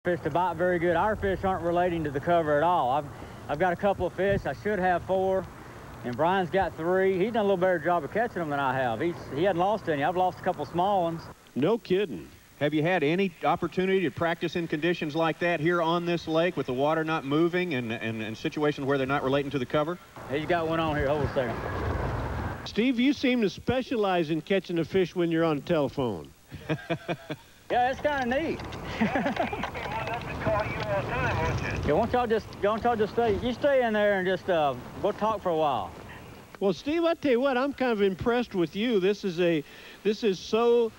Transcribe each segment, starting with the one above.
fish to bite very good. Our fish aren't relating to the cover at all. I've got a couple of fish. I should have 4, and Brian's got 3. He's done a little better job of catching them than I have. He hasn't lost any. I've lost a couple small ones. No kidding. Have you had any opportunity to practice in conditions like that here on this lake with the water not moving and situations where they're not relating to the cover? He's got one on here. Hold a second. Steve, you seem to specialize in catching a fish when you're on the telephone. Yeah, it's kind of neat. Yeah, won't y'all just stay in there and just we'll talk for a while. Well, Steve, I tell you what, I'm kind of impressed with you. This is so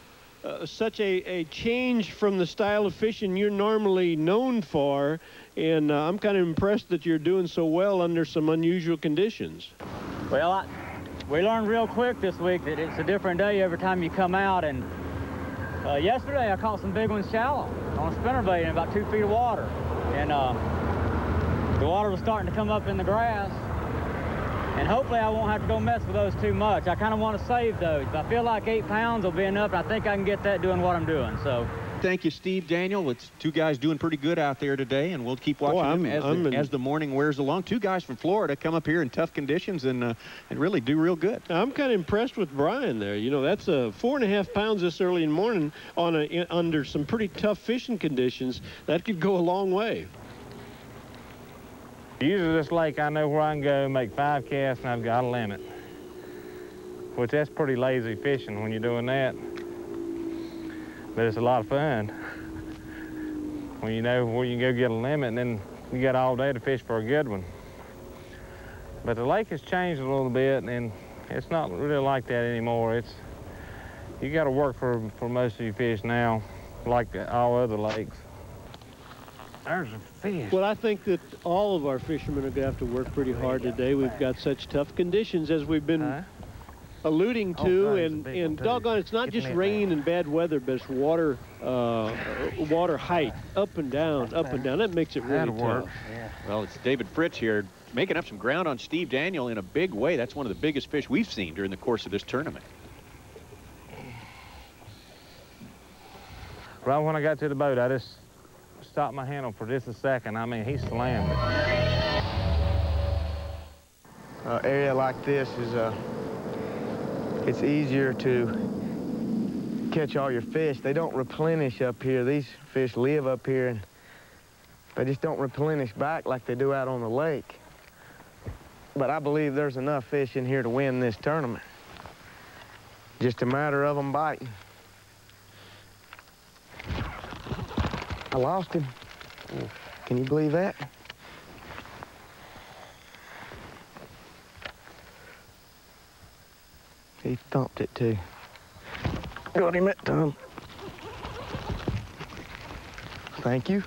such a change from the style of fishing you're normally known for, and I'm kind of impressed that you're doing so well under some unusual conditions. Well, we learned real quick this week that it's a different day every time you come out, and yesterday I caught some big ones shallow on a spinnerbait in about 2 feet of water, and the water was starting to come up in the grass, and hopefully I won't have to go mess with those too much. I kind of want to save those. I feel like 8 pounds will be enough, and I think I can get that doing what I'm doing. So, thank you, Steve, Daniel. It's 2 guys doing pretty good out there today, and we'll keep watching them as the morning wears along. 2 guys from Florida come up here in tough conditions and really do real good. I'm kind of impressed with Bryan there. You know, that's 4.5 pounds this early in the morning under some pretty tough fishing conditions. That could go a long way. Usually this lake, I know where I can go make 5 casts, and I've got a limit. Which that's pretty lazy fishing when you're doing that. But it's a lot of fun. When you know where you can go get a limit, and then you got all day to fish for a good one. But the lake has changed a little bit, and it's not really like that anymore. You got to work for most of your fish now, like all other lakes. There's a fish. Well, I think that all of our fishermen are going to have to work pretty hard today. We've got such tough conditions as we've been alluding to, and doggone, it's not just rain and bad weather, but it's water height, up and down, up and down. That makes it really tough. Yeah. Well, it's David Fritz here making up some ground on Steve Daniel in a big way. That's one of the biggest fish we've seen during the course of this tournament. Right when I got to the boat, I just stopped my handle for just a second. I mean, he slammed it. Area like this is it's easier to catch all your fish. They don't replenish up here. These fish live up here, and they just don't replenish back like they do out on the lake. But I believe there's enough fish in here to win this tournament. Just a matter of them biting. I lost him. Can you believe that? He thumped it too. Got him that time. Thank you.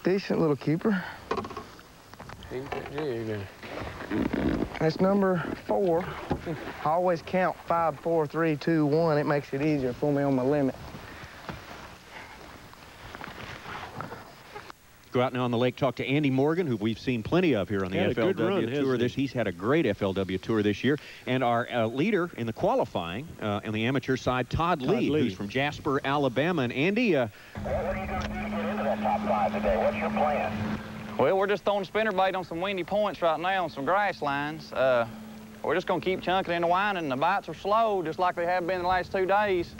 Decent little keeper. That's number 4. I always count 5, 4, 3, 2, 1. It makes it easier for me on my limit. Go out now on the lake, talk to Andy Morgan, who we've seen plenty of here on the FLW Tour. He's had a great FLW Tour this year. And our leader in the qualifying on the amateur side, Todd Lee, who's from Jasper, Alabama. And Andy, what are you going to do to get into that top 5 today? What's your plan? Well, we're just throwing spinnerbait on some windy points right now on some grass lines. We're just going to keep chunking in the winding, and the bites are slow, just like they have been the last 2 days.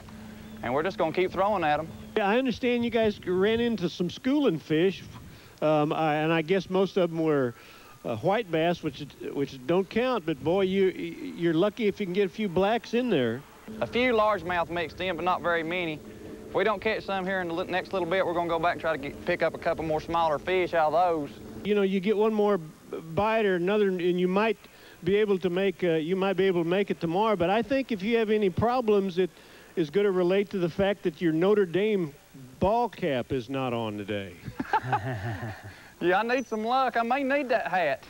And we're just going to keep throwing at them. Yeah, I understand you guys ran into some schooling fish, and I guess most of them were white bass, which don't count. But boy, you're lucky if you can get a few blacks in there. A few largemouth mixed in, but not very many. If we don't catch some here in the next little bit, we're going to go back and try to pick up a couple more smaller fish out of those. You know, you get one more bite or another, and you might be able to make it tomorrow. But I think if you have any problems, it is going to relate to the fact that your Notre Dame ball cap is not on today. Yeah, I need some luck. I may need that hat.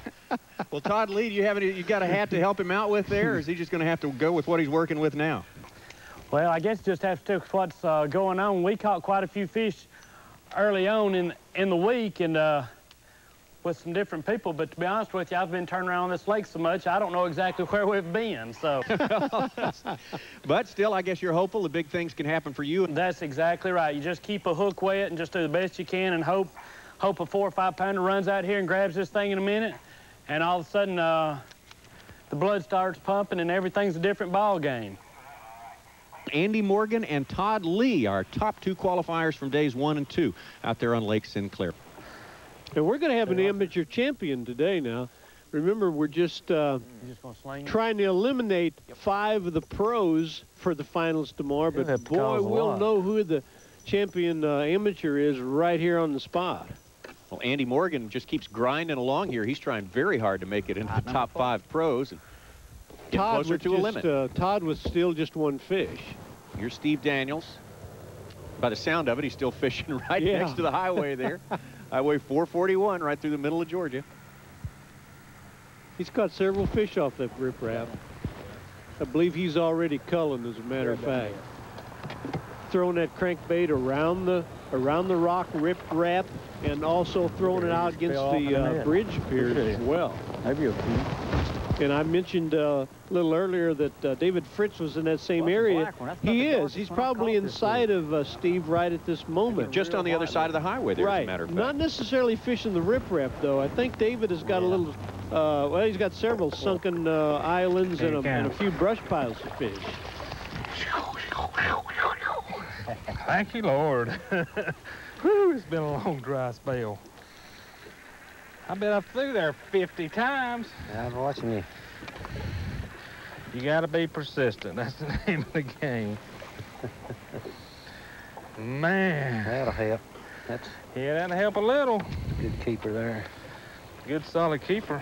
Well, Todd Lee, you got a hat to help him out with there, or is he just going to have to go with what he's working with now? Well, I guess just have to look what's going on. We caught quite a few fish early on in the week, and with some different people, but to be honest with you, I've been turning around this lake so much, I don't know exactly where we've been, so. But still, I guess you're hopeful the big things can happen for you. That's exactly right. You just keep a hook wet and just do the best you can and hope a 4 or 5 pounder runs out here and grabs this thing in a minute, and all of a sudden, the blood starts pumping and everything's a different ball game. Andy Morgan and Todd Lee, our top 2 qualifiers from days 1 and 2 out there on Lake Sinclair. And we're going to have an amateur champion today now. Remember, we're just trying to eliminate 5 of the pros for the finals tomorrow, but boy, we'll know who the champion amateur is right here on the spot. Well, Andy Morgan just keeps grinding along here. He's trying very hard to make it into the top 5 pros and get closer to a limit. Todd was still just 1 fish. Here's Steve Daniels. By the sound of it, he's still fishing right next to the highway there. Highway 441 right through the middle of Georgia. He's caught several fish off that riprap. I believe he's already culling, as a matter of fact. Throwing that crankbait around the rock riprap and also throwing it out against the bridge piers as well. Maybe a few. And I mentioned a little earlier that David Fritz was in that same area. He is. He's probably inside of Steve right at this moment. Just on the other side of the highway there, as a matter of fact. Not necessarily fishing the riprap, though. I think David has got a little, well, he's got several sunken islands and a few brush piles to fish. Thank you, Lord. Whew, it's been a long, dry spell. I bet I flew there 50 times. I was watching you. You gotta be persistent. That's the name of the game. Man. That'll help. Yeah, that'll help a little. Good keeper there. Good, solid keeper.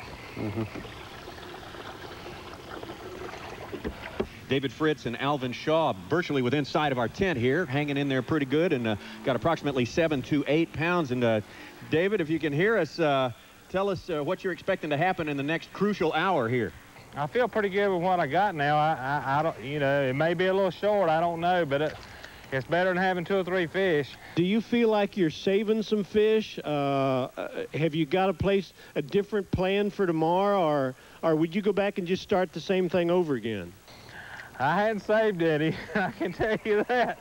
David Fritz and Alvin Shaw virtually within sight of our tent here, hanging in there pretty good, and got approximately 7 to 8 pounds. And David, if you can hear us, tell us what you're expecting to happen in the next crucial hour here. I feel pretty good with what I got now. I don't, you know, it may be a little short, I don't know, but it's better than having 2 or 3 fish. Do you feel like you're saving some fish? Have you got a different plan for tomorrow, or would you go back and just start the same thing over again? I hadn't saved any, I can tell you that.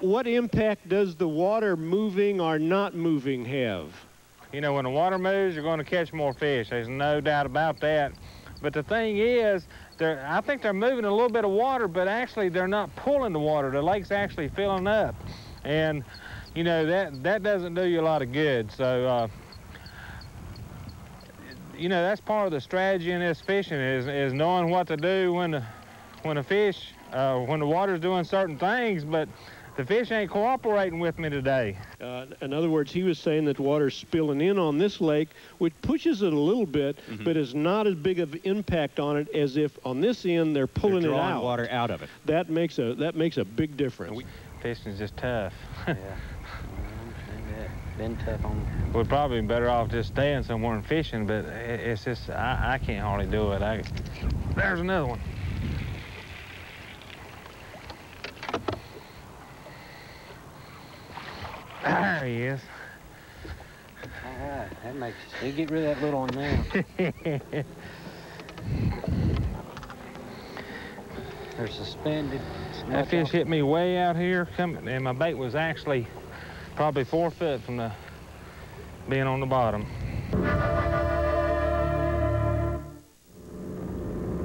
What impact does the water moving or not moving have? You know, when the water moves, you're going to catch more fish. There's no doubt about that. But the thing is, I think they're moving a little bit of water, but actually they're not pulling the water. The lake's actually filling up. And, you know, that doesn't do you a lot of good. So, you know, that's part of the strategy in this fishing is knowing what to do when the water's doing certain things, but the fish ain't cooperating with me today. In other words, he was saying that water's spilling in on this lake, which pushes it a little bit, but is not as big of an impact on it as if on this end they're pulling it out. Water out of it. That makes a big difference. Fishing's just tough. Yeah. Been tough on. We're probably better off just staying somewhere and fishing, but it's just I can't hardly do it. There's another one. There he is. All right, that makes you get rid of that little one now. They're suspended. That fish hit me way out here, and my bait was actually probably 4 foot from being on the bottom.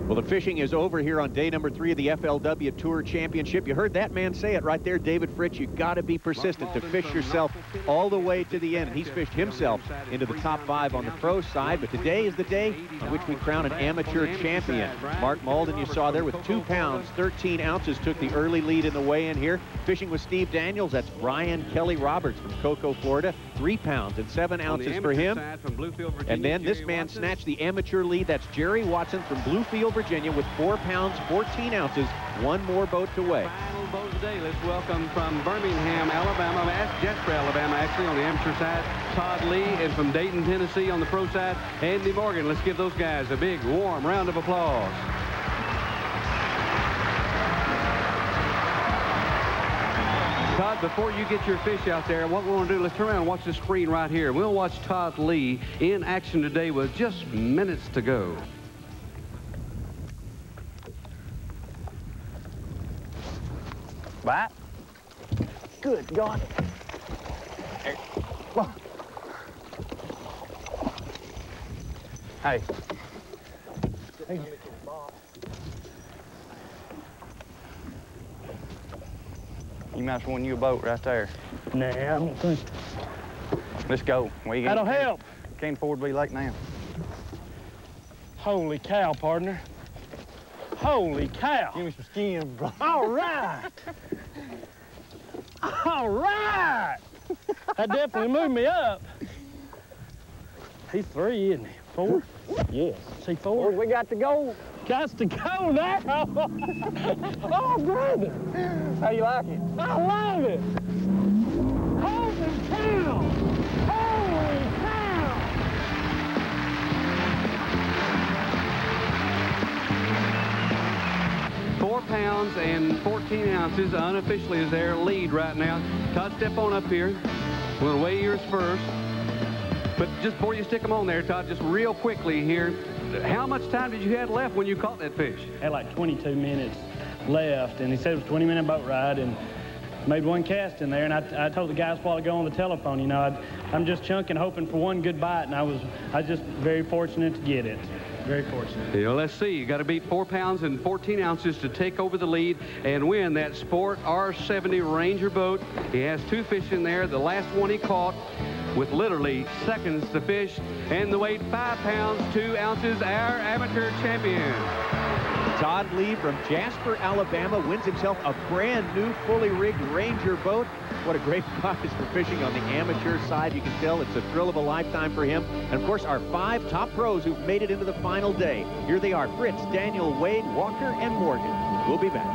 Well, the fishing is over here on day number 3 of the FLW Tour Championship. You heard that man say it right there, David Fritz. You got to be persistent to fish yourself all the way to the end. He's fished himself into the top 5 on the pro side, but today is the day on which we crown an amateur champion. Mark Malden, you saw there, with 2 pounds, 13 ounces, took the early lead in the weigh-in here. Fishing with Steve Daniels, that's Bryan Kelly Roberts from Cocoa, Florida. 3 pounds and 7 ounces for him. And then this man snatched the amateur lead. That's Jerry Watson from Bluefield, Virginia, with 4 pounds, 14 ounces, 1 more boat to weigh. Final boat today. Let's welcome from Birmingham, Alabama, Jasper, Alabama, actually, on the amateur side, Todd Lee, and from Dayton, Tennessee, on the pro side, Andy Morgan. Let's give those guys a big, warm round of applause. Todd, before you get your fish out there, what we want to do, let's turn around and watch the screen right here. We'll watch Todd Lee in action today with just minutes to go. Bite. Good God. Whoa. Hey. You might as well win you a boat right there. Nah, I don't think. Let's go. That'll help. Can't afford to be late now. Holy cow, partner. Holy cow. Give me some skin, bro. All right. All right. That definitely moved me up. He's 3, isn't he? 4? Yes. Is he 4? We got to go. Got to go now. Oh, brother. How you like it? I love it. Holy cow. Holy cow. 4 pounds and 14 ounces unofficially is their lead right now. Todd, step on up here. We're going to weigh yours first. But just before you stick them on there, Todd, just real quickly here, how much time did you have left when you caught that fish? Had like 22 minutes left, and he said it was a 20-minute boat ride, and made 1 cast in there. And I told the guys while ago on the telephone, you know, I'm just chunking, hoping for 1 good bite, and I was just very fortunate to get it. Very fortunate. Yeah, let's see. You got to beat 4 pounds and 14 ounces to take over the lead and win that Sport R70 Ranger boat. He has 2 fish in there. The last one he caught with literally seconds to fish, and the weight 5 pounds 2 ounces, our amateur champion. Todd Lee from Jasper, Alabama wins himself a brand new fully rigged Ranger boat. What a great prize for fishing on the amateur side. You can tell it's a thrill of a lifetime for him. And of course, our 5 top pros who've made it into the final day. Here they are: Fritz, Daniel, Wade, Walker, and Morgan. We'll be back.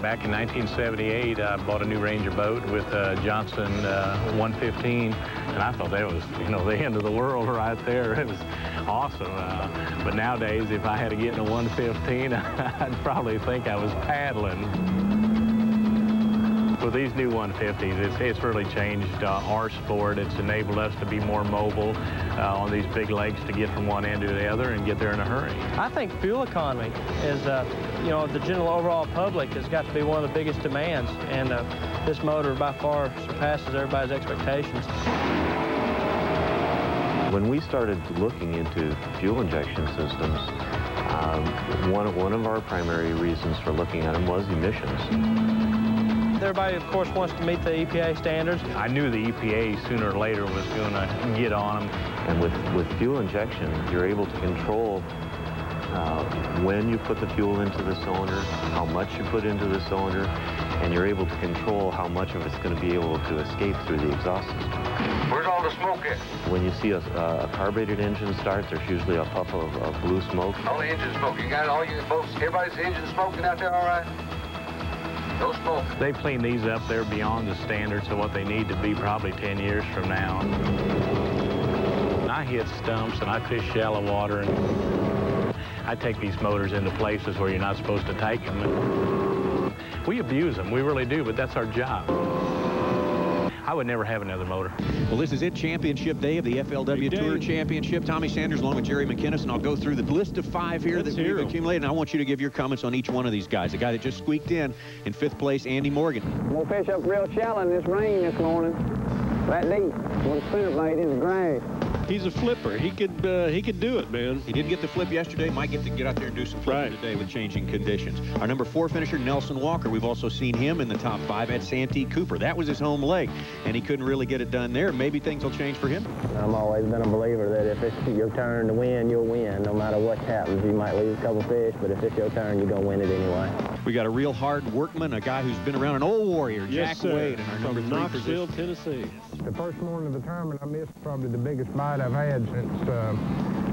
Back in 1978, I bought a new Ranger boat with Johnson 115, and I thought that was, you know, the end of the world right there. It was awesome. But nowadays, if I had to get in a 115, I'd probably think I was paddling. With these new 150s, it's really changed our sport. It's enabled us to be more mobile on these big legs to get from one end to the other and get there in a hurry. I think fuel economy is, you know, the general overall public has got to be one of the biggest demands, and this motor by far surpasses everybody's expectations. When we started looking into fuel injection systems, one of our primary reasons for looking at them was emissions. Everybody, of course, wants to meet the EPA standards. I knew the EPA sooner or later was going to get on them. And with fuel injection, you're able to control when you put the fuel into the cylinder, how much you put into the cylinder, and you're able to control how much of it's going to be able to escape through the exhaust system. Where's all the smoke at? When you see a carbureted engine start, there's usually a puff of blue smoke. All the engine smoke. You got all your folks, everybody's engine smoking out there all right? No smoke. They've cleaned these up. They're beyond the standards of what they need to be probably 10 years from now. I hit stumps and I fish shallow water, and I take these motors into places where you're not supposed to take them. We abuse them, we really do, but that's our job. I would never have another motor. Well, this is it, championship day of the FLW Tour Championship. Tommy Sanders along with Jerry McInnes, and I'll go through the list of 5 here that we've accumulated, and I want you to give your comments on each one of these guys. The guy that just squeaked in 5th place, Andy Morgan. I'm going to fish up real shallow in this rain this morning. That deep. With a spinnerbait in the grass. He's a flipper. He could do it, man. He did get the flip yesterday. Might get to get out there and do some flipping today with changing conditions. Our number 4 finisher, Nelson Walker. We've also seen him in the top 5 at Santee Cooper. That was his home leg, and he couldn't really get it done there. Maybe things will change for him. I've always been a believer that if it's your turn to win, you'll win. No matter what happens, you might lose a couple fish, but if it's your turn, you're going to win it anyway. We got a real hard workman, a guy who's been around, an old warrior, yes, Jack Wade, in our number 3 Knoxville, position. Tennessee. The first morning of the tournament, I missed probably the biggest bite I've had since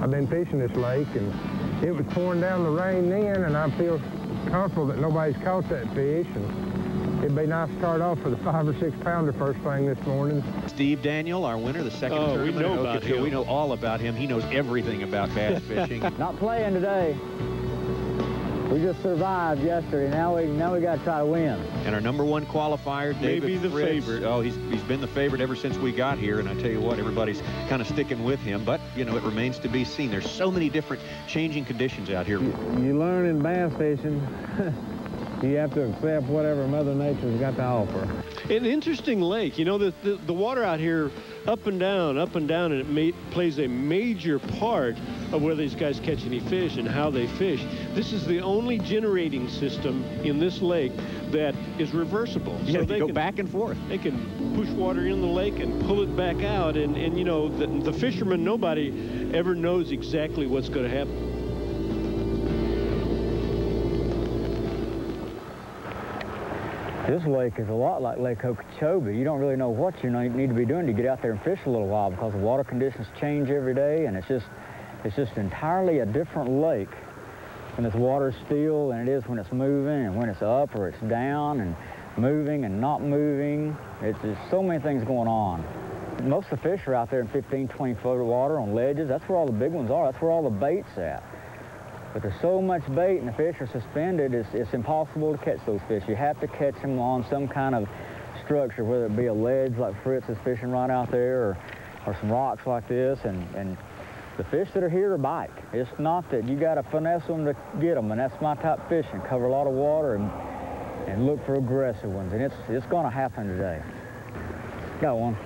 I've been fishing this lake, and it was pouring down the rain then, and I feel comfortable that nobody's caught that fish, and it'd be nice to start off with a 5 or 6 pounder first thing this morning. Steve Daniel, our winner, the second tournament. We know about him. We know all about him. He knows everything about bass fishing. Not playing today. We just survived yesterday. Now we got to try to win. And our #1 qualifier, David Maybe the Fritz. favorite. Oh, he's been the favorite ever since we got here, and I tell you what, everybody's kind of sticking with him. But you know, it remains to be seen. There's so many different changing conditions out here. You learn in bass fishing. You have to accept whatever Mother Nature's got to offer. An interesting lake. You know, the water out here up and down, and it plays a major part of whether these guys catch any fish and how they fish. This is the only generating system in this lake that is reversible. Yeah, so they go back and forth. They can push water in the lake and pull it back out. And you know, the fishermen, nobody ever knows exactly what's going to happen. This lake is a lot like Lake Okeechobee. You don't really know what you need to be doing to get out there and fish a little while because the water conditions change every day, and it's just entirely a different lake when this water's still than it is when it's moving and when it's up or it's down and moving and not moving. There's so many things going on. Most of the fish are out there in 15, 20 foot of water on ledges. That's where all the big ones are. That's where all the bait's at. But there's so much bait and the fish are suspended, it's impossible to catch those fish. You have to catch them on some kind of structure, whether it be a ledge like Fritz is fishing right out there or some rocks like this. And the fish that are here are bite. It's not that you got to finesse them to get them, and that's my type of fishing. Cover a lot of water and look for aggressive ones, and it's going to happen today. Got one.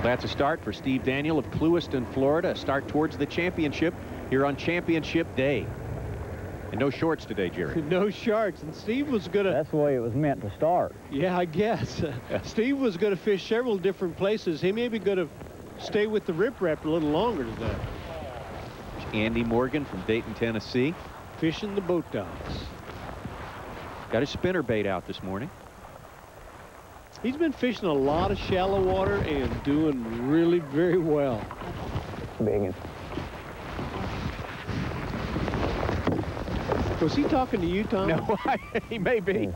That's a start for Steve Daniel of Clewiston, Florida. A start towards the championship here on Championship Day. And no shorts today, Jerry. No shorts. And Steve was going to... That's the way it was meant to start. Yeah, I guess. Steve was going to fish several different places. He may be going to stay with the riprap a little longer today. Andy Morgan from Dayton, Tennessee. Fishing the boat docks. Got his spinnerbait out this morning. He's been fishing a lot of shallow water and doing really very well. Big one. Was he talking to you, Tom? No, he may be.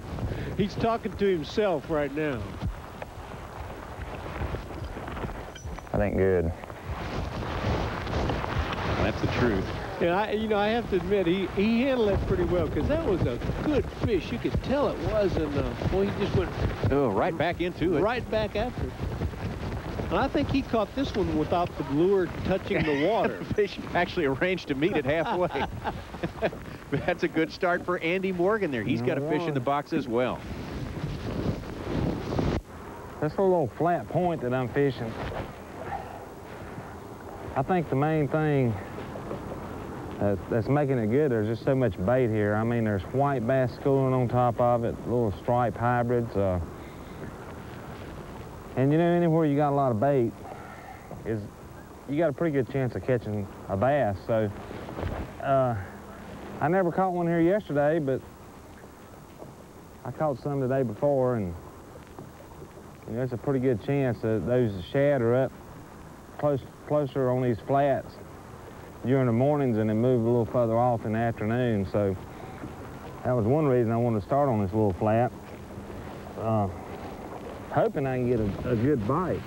He's talking to himself right now. I think good. That's the truth. Yeah, I have to admit, he handled it pretty well, because that was a good fish. You could tell it was, and boy, he just went... Oh, right back into it. Right back after it. And I think he caught this one without the lure touching the water. The fish actually arranged to meet it halfway. But that's a good start for Andy Morgan there. He's got a fish in the box as well. This little flat point that I'm fishing, I think the main thing that's making it good, there's just so much bait here. I mean, there's white bass schooling on top of it, little stripe hybrids. And you know, anywhere you got a lot of bait, you got a pretty good chance of catching a bass. So I never caught one here yesterday, but I caught some the day before, and you know, it's a pretty good chance that those shad are up closer on these flats during the mornings and then move a little further off in the afternoon. So that was one reason I wanted to start on this little flat, hoping I can get a good bite.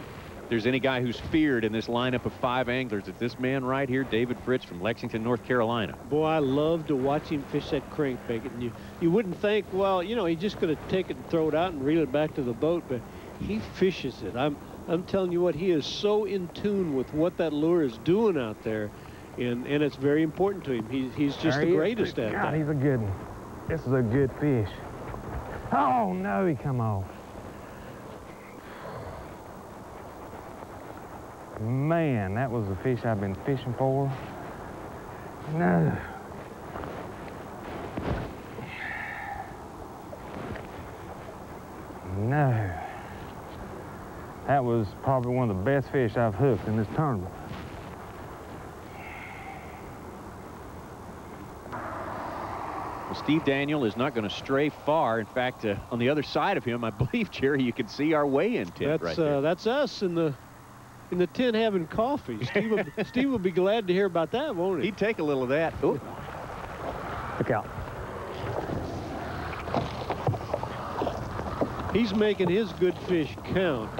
If there's any guy who's feared in this lineup of 5 anglers, it's this man right here, David Fritz from Lexington, North Carolina. Boy, I love to watch him fish that crankbait. And you wouldn't think, well, you know, he's just going to take it and throw it out and reel it back to the boat, but he fishes it. I'm telling you what, he is so in tune with what that lure is doing out there, and it's very important to him. He's just the greatest at God, that. he's a good one. This is a good fish. Oh, no, he come off. Man, that was the fish I've been fishing for. No. No. That was probably one of the best fish I've hooked in this tournament. Well, Steve Daniel is not going to stray far. In fact, on the other side of him, I believe, Jerry, you can see our weigh-in tent right there. That's us in the tent having coffee. Steve will be glad to hear about that, won't he? He'd take a little of that. Ooh. Look out. He's making his good fish count.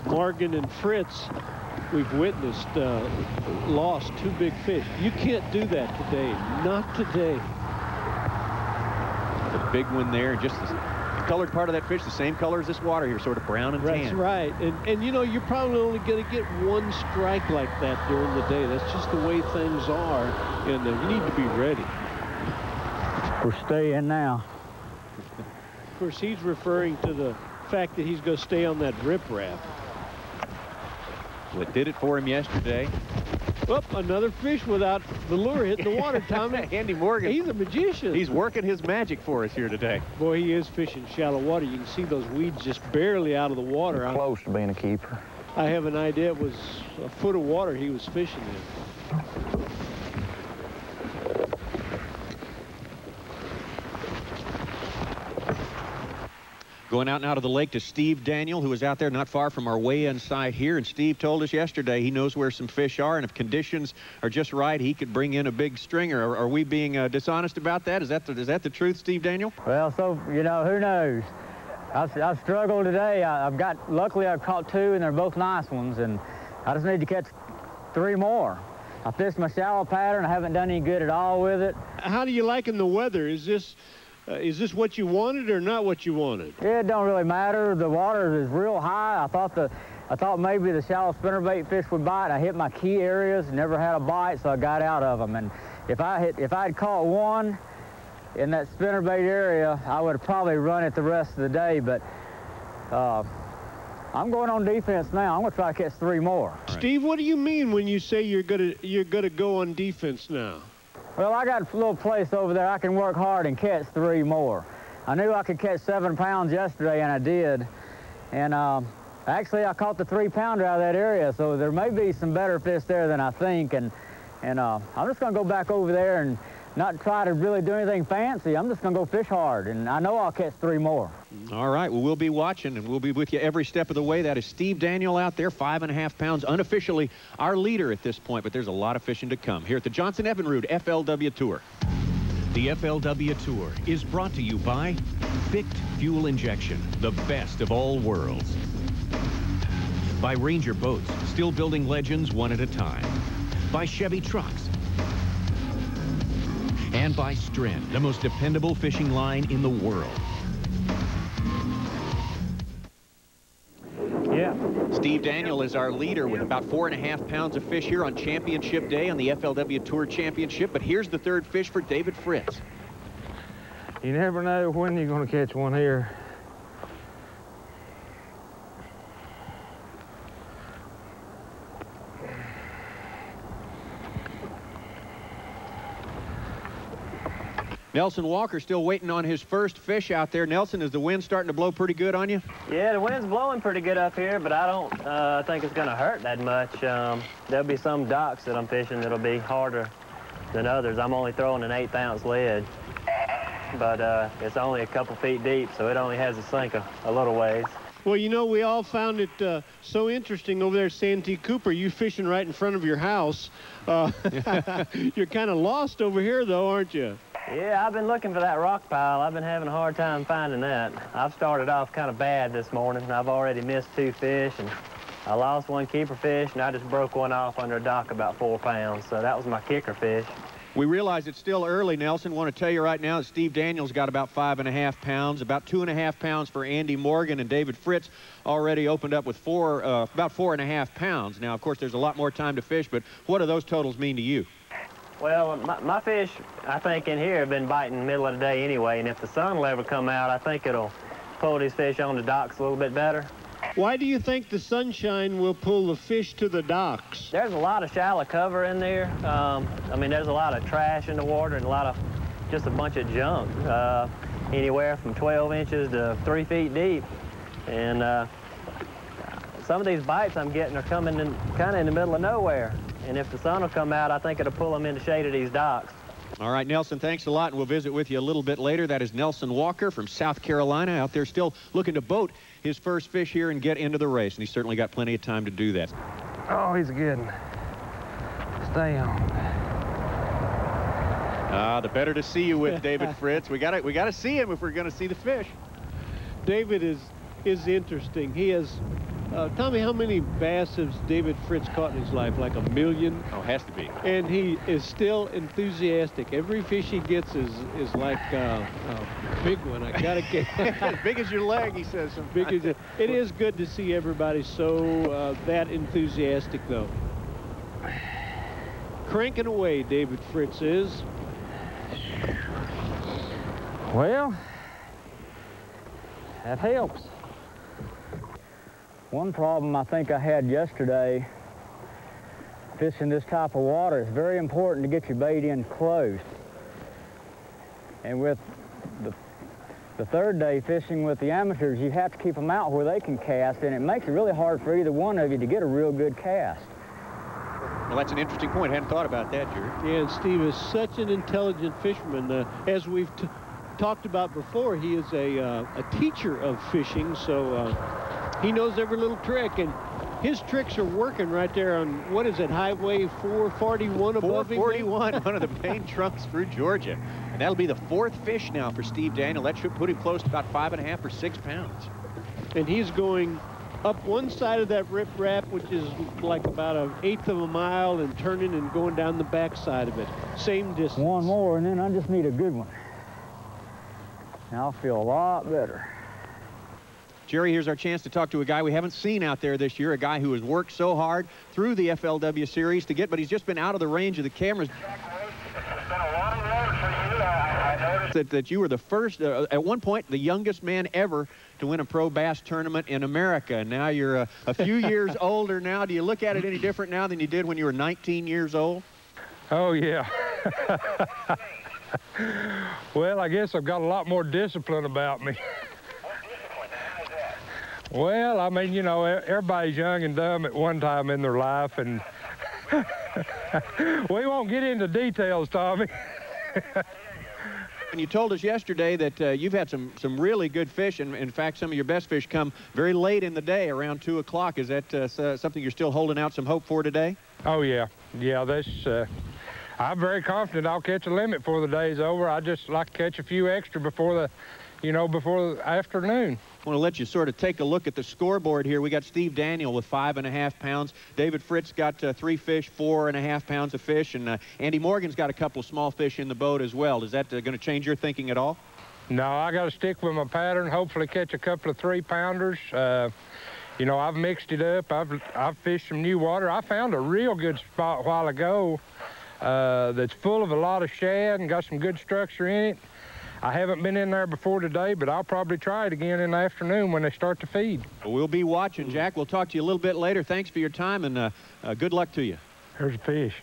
Morgan and Fritz, we've witnessed, lost 2 big fish. You can't do that today. Not today. The big one there, just the colored part of that fish, the same color as this water here, sort of brown and tan. That's right. And you know, you're probably only going to get 1 strike like that during the day. That's just the way things are, and you need to be ready. We're staying now. Of course, he's referring to the fact that he's going to stay on that riprap. Well, it did it for him yesterday. Whoop, another fish without the lure hitting the water, Tommy. Andy Morgan. He's a magician. He's working his magic for us here today. Boy, he is fishing shallow water. You can see those weeds just barely out of the water. Close to being a keeper. I have an idea it was a foot of water he was fishing in. Going out and out of the lake to Steve Daniel, who is out there not far from our weigh-in site here. And Steve told us yesterday he knows where some fish are, and if conditions are just right, he could bring in a big stringer. Are we being dishonest about that? Is that the truth, Steve Daniel? Well, so, you know, who knows? I've struggled today. Luckily I've caught 2, and they're both nice ones, and I just need to catch 3 more. I fished my shallow pattern. I haven't done any good at all with it. How do you like in the weather? Is this what you wanted or not what you wanted? It don't really matter. The water is real high. I thought maybe the shallow spinnerbait fish would bite. I hit my key areas, never had a bite, so I got out of them. And if I'd caught 1 in that spinnerbait area, I would have probably run it the rest of the day. But I'm going on defense now. I'm going to try to catch 3 more. Right. Steve, what do you mean when you say you're gonna go on defense now? Well, I got a little place over there. I can work hard and catch 3 more. I knew I could catch 7 pounds yesterday, and I did. And actually, I caught the 3-pounder out of that area, so there may be some better fish there than I think. And I'm just going to go back over there and not try to really do anything fancy. I'm just going to go fish hard, and I know I'll catch 3 more. All right, well, we'll be watching, and we'll be with you every step of the way. That is Steve Daniel out there, 5.5 pounds, unofficially our leader at this point, but there's a lot of fishing to come here at the Johnson Evinrude FLW Tour. The FLW Tour is brought to you by Bict Fuel Injection, the best of all worlds. By Ranger Boats, still building legends one at a time. By Chevy Trucks. And by Stren, the most dependable fishing line in the world. Yeah. Steve Daniel is our leader with about 4.5 pounds of fish here on championship day on the FLW Tour Championship. But here's the 3rd fish for David Fritz. You never know when you're going to catch one here. Nelson Walker still waiting on his first fish out there. Nelson, is the wind starting to blow pretty good on you? Yeah, the wind's blowing pretty good up here, but I don't think it's going to hurt that much. There'll be some docks that I'm fishing that'll be harder than others. I'm only throwing an 1/8 ounce lead, but it's only a couple feet deep, so it only has to sink a little ways. Well, you know, we all found it so interesting over there at Santee Cooper, you fishing right in front of your house. You're kind of lost over here, though, aren't you? Yeah, I've been looking for that rock pile. I've been having a hard time finding that. I've started off kind of bad this morning. I've already missed 2 fish, and I lost 1 keeper fish, and I just broke one off under a dock about 4 pounds, so that was my kicker fish. We realize it's still early, Nelson. Want to tell you right now that Steve Daniel's got about 5.5 pounds, about 2.5 pounds for Andy Morgan, and David Fritz already opened up with about 4.5 pounds. Now, of course, there's a lot more time to fish, but what do those totals mean to you? Well, my fish, I think, in here have been biting in the middle of the day anyway, and if the sun will ever come out, I think it'll pull these fish on the docks a little bit better. Why do you think the sunshine will pull the fish to the docks? There's a lot of shallow cover in there. I mean, there's a lot of trash in the water and just a bunch of junk, anywhere from 12 inches to 3 feet deep. And some of these bites I'm getting are coming in kind of in the middle of nowhere. And if the sun will come out, I think it'll pull them in the shade of these docks. All right, Nelson, thanks a lot, and we'll visit with you a little bit later. That is Nelson Walker from South Carolina out there still looking to boat his first fish here and get into the race, and he's certainly got plenty of time to do that. Oh, he's a good one. Stay on. The better to see you with David Fritz. We got to see him if we're going to see the fish. David is interesting. He has Tommy, how many bass has David Fritz caught in his life? Like 1 million? Oh, has to be. And he is still enthusiastic. Every fish he gets is like a big one. I gotta get as big as your leg, he says. Big as it is good to see everybody so that enthusiastic, though. Cranking away, David Fritz is. Well, that helps. One problem I think I had yesterday, fishing this type of water, it's very important to get your bait in close. And with the third day fishing with the amateurs, you have to keep them out where they can cast, and it makes it really hard for either one of you to get a real good cast. Well, that's an interesting point. I hadn't thought about that, Jerry. Yeah, and Steve is such an intelligent fisherman. As we've talked about before, he is a teacher of fishing, so he knows every little trick, and his tricks are working right there on, what is it, Highway 441 above him? 441, one of the main trunks through Georgia. And that'll be the 4th fish now for Steve Daniel. That should put him close to about 5.5 or 6 pounds. And he's going up one side of that riprap, which is like about 1/8 of a mile, and turning and going down the back side of it. Same distance. One more, and then I just need a good one. Now I'll feel a lot better. Jerry, here's our chance to talk to a guy we haven't seen out there this year, a guy who has worked so hard through the FLW series to get, but he's just been out of the range of the cameras. That you were the first, at one point, the youngest man ever to win a pro bass tournament in America. Now you're a few years older now. Do you look at it any different now than you did when you were 19 years old? Oh, yeah. Well, I guess I've got a lot more discipline about me. Well, I mean, you know, everybody's young and dumb at one time in their life, and we won't get into details, Tommy. And you told us yesterday that you've had some really good fish, and in fact, some of your best fish come very late in the day, around 2 o'clock. Is that something you're still holding out some hope for today? Oh, yeah. Yeah, I'm very confident I'll catch a limit before the day's over. I just like to catch a few extra before the afternoon. I want to let you sort of take a look at the scoreboard here. We got Steve Daniel with 5.5 pounds. David Fritz got 3 fish, 4.5 pounds of fish, and Andy Morgan's got a couple of small fish in the boat as well. Is that going to change your thinking at all? No, I got to stick with my pattern. Hopefully catch a couple of 3-pounders. You know, I've mixed it up. I've fished some new water. I found a real good spot a while ago that's full of a lot of shad and got some good structure in it. I haven't been in there before today, but I'll probably try it again in the afternoon when they start to feed. Well, we'll be watching, Jack. We'll talk to you a little bit later. Thanks for your time, and good luck to you. There's a fish.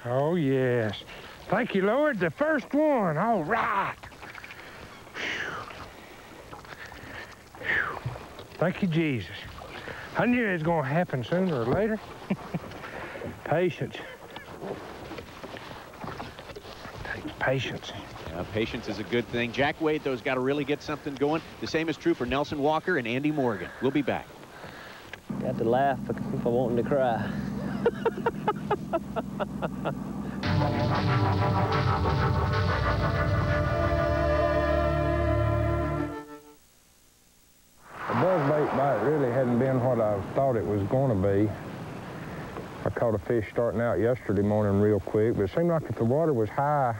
Oh, yes. Thank you, Lord. The first one. All right. Thank you, Jesus. I knew it was going to happen sooner or later. Patience. Takes patience. Patience is a good thing. Jack Wade, though, has got to really get something going. The same is true for Nelson Walker and Andy Morgan. We'll be back. Got to laugh if I want to cry. The buzzbait bite really hadn't been what I thought it was going to be. I caught a fish starting out yesterday morning real quick, but it seemed like if the water was high,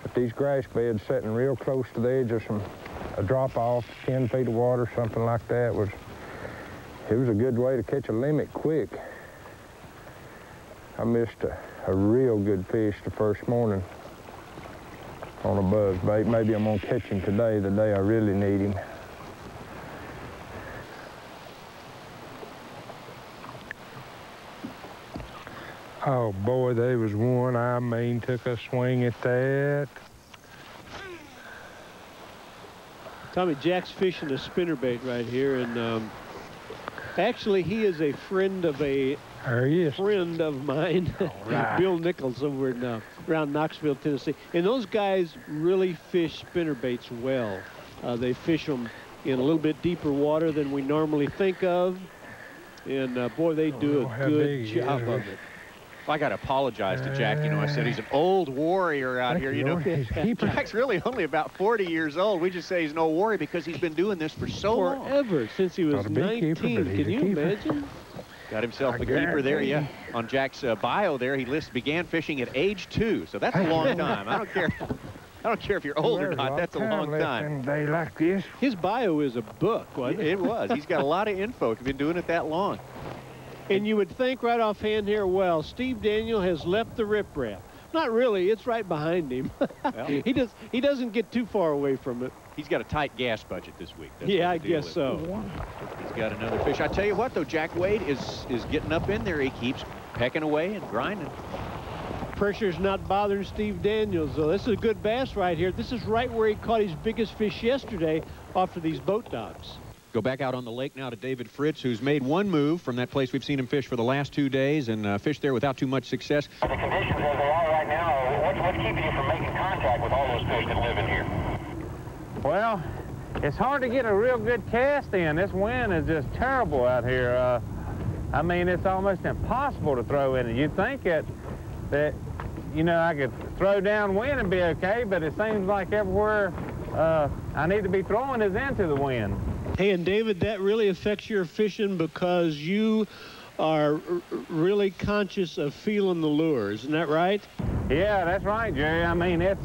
but these grass beds sitting real close to the edge of a drop-off, 10 feet of water, something like that, it was a good way to catch a limit quick. I missed a real good fish the first morning on a buzzbait. Maybe I'm gonna catch him today, the day I really need him. Oh, boy, there was one, I mean, took a swing at that. Tommy, Jack's fishing a spinnerbait right here, and actually, he is a friend of friend of mine, right. Bill Nichols over in around Knoxville, Tennessee. And those guys really fish spinnerbaits well. They fish them in a little bit deeper water than we normally think of. And boy, they do a good job of it. I got to apologize to Jack. You know, I said he's an old warrior out here. You know, Jack's really only about 40 years old. We just say he's an old warrior because he's been doing this for so long. Forever, since he was 19. Can you imagine? Got himself a keeper there, yeah. On Jack's bio there, he began fishing at age 2, so that's a long time. I don't care if you're old or not. That's a long time. Day like this. His bio is a book, wasn't it? It was. He's got a lot of info. He's been doing it that long. And you would think right offhand here, well, Steve Daniel has left the riprap. Not really. It's right behind him. Well, he doesn't get too far away from it. He's got a tight gas budget this week. That's yeah, I guess so. He's got another fish. I tell you what, though, Jack Wade is getting up in there. He keeps pecking away and grinding. Pressure's not bothering Steve Daniels, though. This is a good bass right here. This is right where he caught his biggest fish yesterday off of these boat docks. Go back out on the lake now to David Fritz, who's made one move from that place we've seen him fish for the last 2 days and fished there without too much success. The conditions as they are right now, what's keeping you from making contact with all those fish that live in here? Well, it's hard to get a real good cast in. This wind is just terrible out here. I mean, it's almost impossible to throw in it. You'd think that you know, I could throw downwind and be okay, but it seems like everywhere I need to be throwing is into the wind. Hey, and David, that really affects your fishing because you are really conscious of feeling the lure. Isn't that right? Yeah, that's right, Jerry. I mean, it's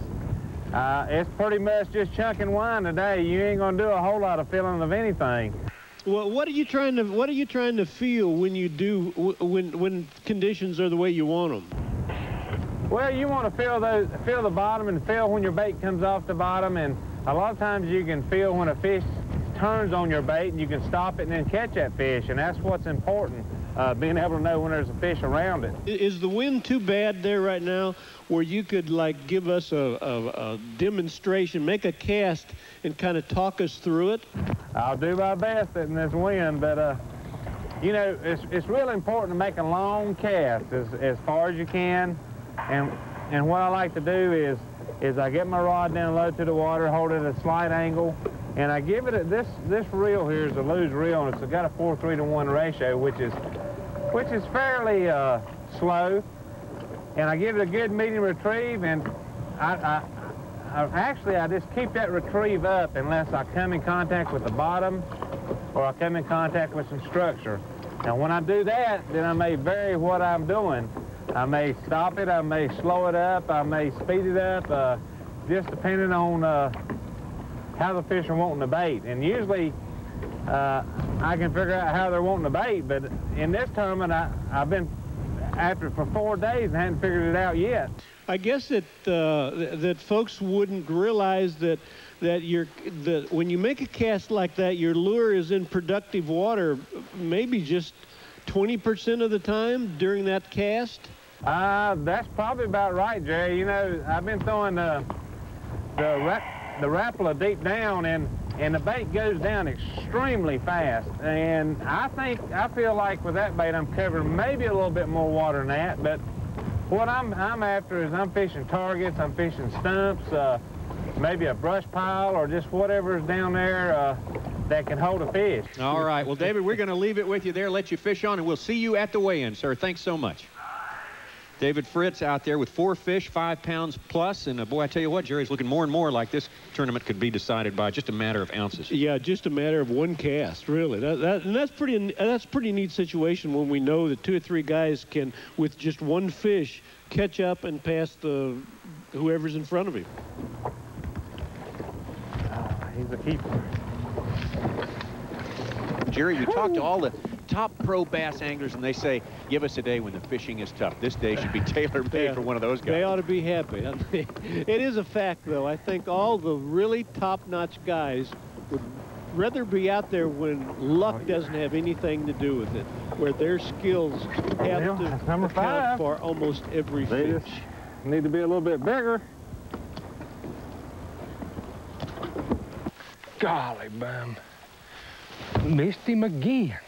pretty much just chunking wine today. You ain't gonna do a whole lot of feeling of anything. Well, what are you trying to feel when you do when conditions are the way you want them? Well, you want to feel the bottom and feel when your bait comes off the bottom, and a lot of times you can feel when a fish turns on your bait and you can stop it and then catch that fish, and that's what's important, being able to know when there's a fish around it. Is the wind too bad there right now where you could like give us a demonstration, make a cast and kind of talk us through it? I'll do my best in this wind, but you know, it's really important to make a long cast as far as you can, and what I like to do is I get my rod down low to the water, hold it at a slight angle, and I give it this reel here is a loose reel, and it's got a 4:3 to 1 ratio, which is fairly slow. And I give it a good medium retrieve, and I just keep that retrieve up unless I come in contact with the bottom or I come in contact with some structure. Now, when I do that, then I may vary what I'm doing. I may stop it, I may slow it up, I may speed it up, just depending on how the fish are wanting the bait. And usually I can figure out how they're wanting the bait, but in this tournament I've been after it for 4 days and hadn't figured it out yet. I guess that folks wouldn't realize that when you make a cast like that, your lure is in productive water maybe just 20% of the time during that cast. That's probably about right, Jerry. You know, I've been throwing the Rapala deep down, and the bait goes down extremely fast. And I feel like with that bait, I'm covering maybe a little bit more water than that. But what I'm after is I'm fishing targets, I'm fishing stumps, maybe a brush pile, or just whatever's down there that can hold a fish. All right. Well, David, we're going to leave it with you there, let you fish on, and we'll see you at the weigh-in, sir. Thanks so much. David Fritz out there with 4 fish, 5 pounds plus, and boy, I tell you what, Jerry's looking more and more like this tournament could be decided by just a matter of ounces. Yeah, just a matter of one cast, really. And that's pretty neat situation when we know that 2 or 3 guys can, with just one fish, catch up and pass whoever's in front of him. He's a keeper. Jerry, you talk to all the top pro bass anglers, and they say, give us a day when the fishing is tough. This day should be tailor-made for one of those guys. They ought to be happy. It is a fact, though. I think all the really top-notch guys would rather be out there when luck doesn't have anything to do with it, where their skills have to account for almost every fish. Need to be a little bit bigger. Golly, bum. Missed him again.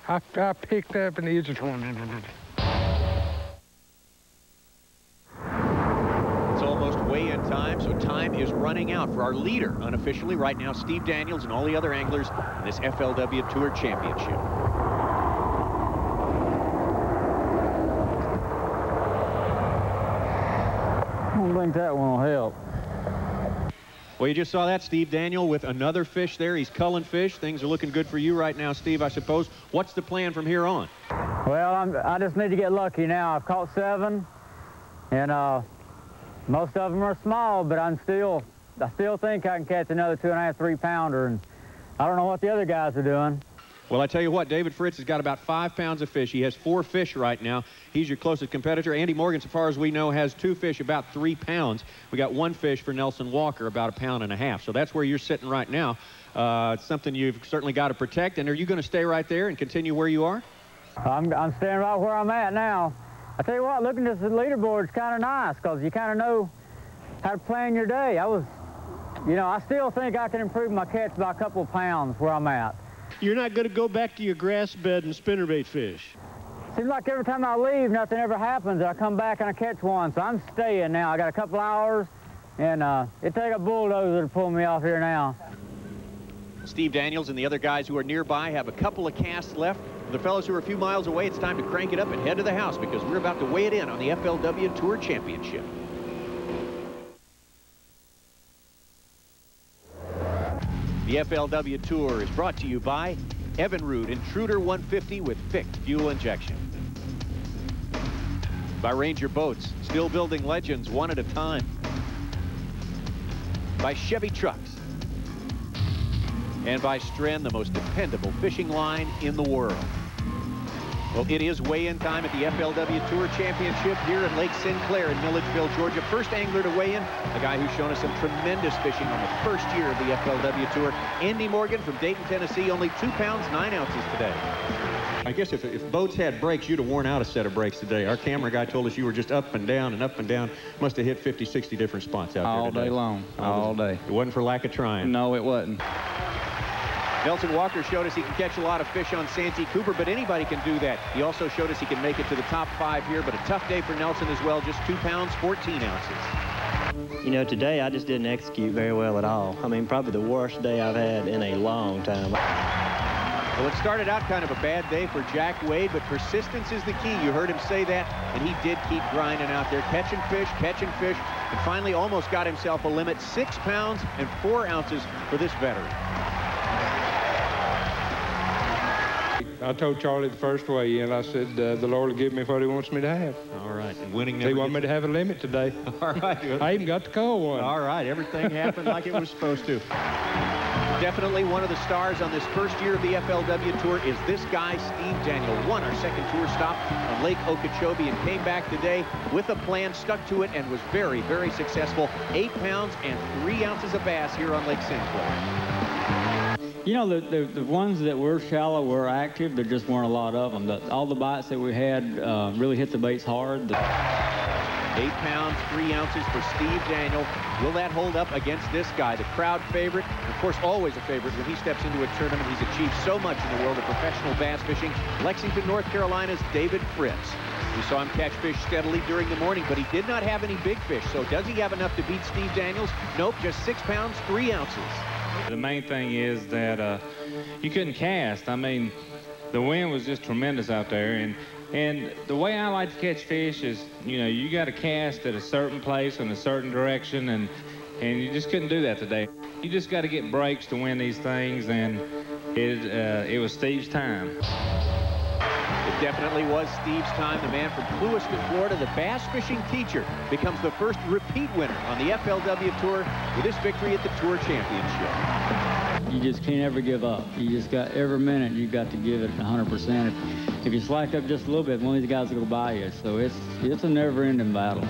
I picked up and he just went. It's almost weigh-in time, so time is running out for our leader unofficially right now, Steve Daniels, and all the other anglers in this FLW Tour Championship. don't think that one will help. Well, you just saw that, Steve Daniel, with another fish there. He's culling fish. Things are looking good for you right now, Steve, I suppose. What's the plan from here on? Well, I just need to get lucky now. I've caught 7, and most of them are small, but I still think I can catch another 2.5, 3 pounder, and I don't know what the other guys are doing. Well, I tell you what, David Fritz has got about 5 pounds of fish. He has 4 fish right now. He's your closest competitor. Andy Morgan, so far as we know, has 2 fish, about 3 pounds. We got 1 fish for Nelson Walker, about 1.5 pounds. So that's where you're sitting right now. It's something you've certainly got to protect. And are you going to stay right there and continue where you are? I'm staying right where I'm at now. I tell you what, looking at the leaderboard is kind of nice because you kind of know how to plan your day. I still think I can improve my catch by a couple of pounds where I'm at. You're not going to go back to your grass bed and spinnerbait fish? Seems like every time I leave, nothing ever happens. I come back and I catch one, so I'm staying now. I got a couple hours, and it'd take a bulldozer to pull me off here now. Steve Daniels and the other guys who are nearby have a couple of casts left. For the fellows who are a few miles away, it's time to crank it up and head to the house because we're about to weigh it in on the FLW Tour Championship. The FLW Tour is brought to you by Evinrude Intruder 150 with fixed fuel injection. By Ranger Boats, still building legends one at a time. By Chevy Trucks. And by Stren, the most dependable fishing line in the world. Well, it is weigh-in time at the FLW Tour Championship here at Lake Sinclair in Milledgeville, Georgia. First angler to weigh in, a guy who's shown us some tremendous fishing on the first year of the FLW Tour. Andy Morgan from Dayton, Tennessee, only 2 pounds, 9 ounces today. I guess if boats had brakes, you'd have worn out a set of brakes today. Our camera guy told us you were just up and down and up and down. Must have hit 50, 60 different spots out there all today. Day long, all day. It wasn't for lack of trying. No, it wasn't. Nelson Walker showed us he can catch a lot of fish on Santee Cooper, but anybody can do that. He also showed us he can make it to the top 5 here, but a tough day for Nelson as well, just 2 pounds, 14 ounces. You know, today I just didn't execute very well at all. I mean, probably the worst day I've had in a long time. Well, it started out kind of a bad day for Jack Wade, but persistence is the key. You heard him say that, and he did keep grinding out there, catching fish, and finally almost got himself a limit, 6 pounds and 4 ounces for this veteran. I told Charlie the first weigh in, I said, the Lord will give me what he wants me to have. All right, and winning. He wanted me to have a limit today. All right. I even got to call one. All right, everything happened like it was supposed to. Definitely one of the stars on this first year of the FLW Tour is this guy, Steve Daniel. Won our second tour stop on Lake Okeechobee and came back today with a plan, stuck to it, and was very, very successful. 8 pounds and 3 ounces of bass here on Lake Sinclair. You know, the ones that were shallow were active. There just weren't a lot of them. All the bites that we had really hit the baits hard. 8 pounds, 3 ounces for Steve Daniel. Will that hold up against this guy, the crowd favorite? Of course, always a favorite when he steps into a tournament. He's achieved so much in the world of professional bass fishing. Lexington, North Carolina's David Fritz. We saw him catch fish steadily during the morning, but he did not have any big fish. So does he have enough to beat Steve Daniels? Nope, just 6 pounds, 3 ounces. The main thing is that you couldn't cast. I mean, the wind was just tremendous out there. And the way I like to catch fish is, you know, you got to cast at a certain place in a certain direction, and you just couldn't do that today. You just got to get breaks to win these things, and it was Steve's time. It definitely was Steve's time. The man from Clewiston, Florida, the bass fishing teacher, becomes the first repeat winner on the FLW Tour with his victory at the Tour Championship. You just can't ever give up. You just got, every minute you got to give it 100%. If you slack up just a little bit, one of these guys will go by you. So it's a never-ending battle.